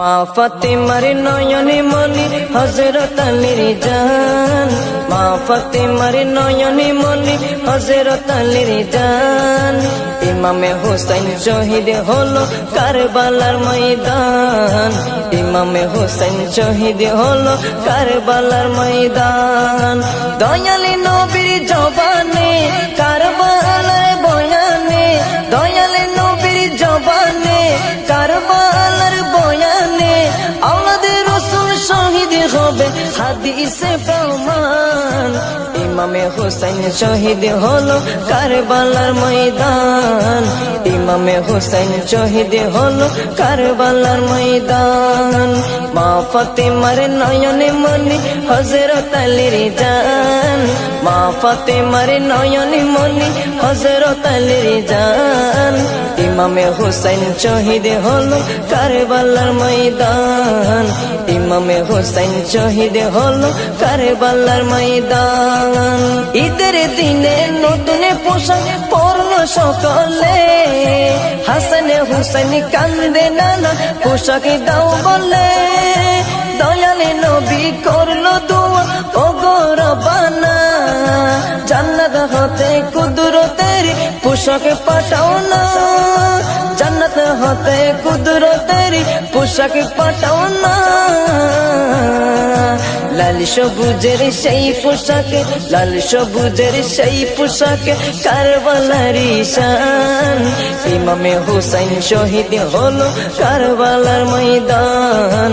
মা ফাতেমার নয়নে মনি হযরত আলীর জান, মা ফাতেমার নয়নে মনি হযরত আলীর জান। ইমামে হোসেন শহীদ হলো কারবালার ময়দান, ইমামে হোসেন শহীদ হলো কারবালার ময়দান। দয়ালি নবীর জবানে কারবালার বয়ানে, দয়ালি নবীর জবানে কারবালার বয়ানে, আওলাদে রাসূল শহীদ হবে হাদিসে প্রমাণ। ইমামে হোসেন শহীদ হলো কারবালার ময়দান, ইমামে হোসেন শহীদ হলো কারবালার ময়দান। মা ফাতেমার নয়নে মনি হযরত আলীর জান, মা ফাতেমার নয়নে মনি হযরত আলীর জান। ইমামে হোসেন শহীদ হলো কারবালার ময়দান, ইমামে হোসেন শহীদ হলো কারবালার ময়দান। ঈদের দিনে নতুন পোশাক পরল সকলে, হাসান হুসেন কান্দে নানা পোশাক দাও বলে। দয়ালে নবী করলো দোয়া ও গো রব্বানা, জান্নাত হতে কুদরতের পোশাক পাঠাও না, জান্নাত হতে কুদরতের পোশাক পাঠাও না। লাল সবুজের সেই পোশাকে, লাল সবুজের সেই পোশাকে কারবালার শান। ইমামে হোসেন শহীদ হলো কারবালার ময়দান,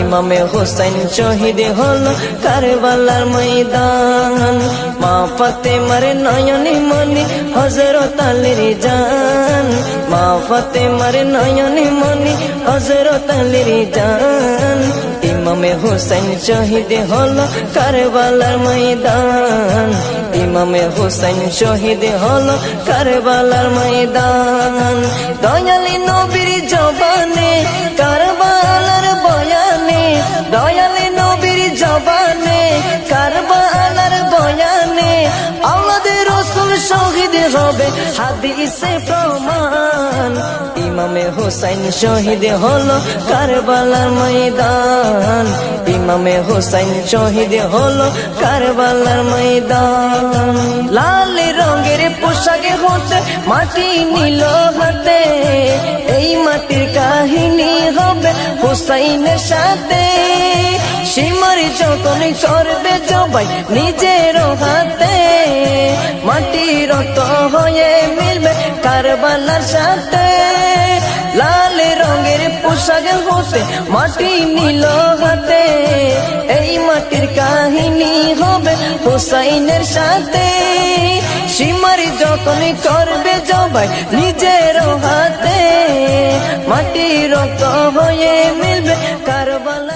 ইমামে হোসেন শহীদ হলো কারবালার ময়দান। মা ফাতেমার নয়নে মনি হযরত আলীর জান, মা ফাতেমার নয়নে মনি হযরত আলীর জান। ইমামে হোসেন শহীদ হলো কারবালার ময়দান, ইমামে হোসেন শহীদ হলো কারবালার ময়দান। দয়ালি নবীর জবানে কারবালার বয়ানে, দয়ালি নবীর জবানে কারবালার বয়ানে, আওলাদে রাসূল শহীদ হবে হাদিসে প্রমাণ। ইমামে হোসেন শহীদ হলো কারবালার ময়দান, ইমামে হোসেন শহীদ হলো কারবালার ময়দান। লাল রঙের পোশাকে হতে মাটি নিল হাতে, এই মাটির কাহিনী হবে হুসাইনের সাথে। সীমার যখন করবে জবাই নিজের হাতে, মাটি রক্ত হয়ে মিলবে কারবালার সাথে। লাল রঙের পোশাক হতে মাটি নিল হাতে, এই মাটির কাহিনী হবে হুসাইনের সাথে। সীমার যখন করবে জবাই নিজের হাতে, মাটি রক্ত হয়ে মিলবে কারবালা।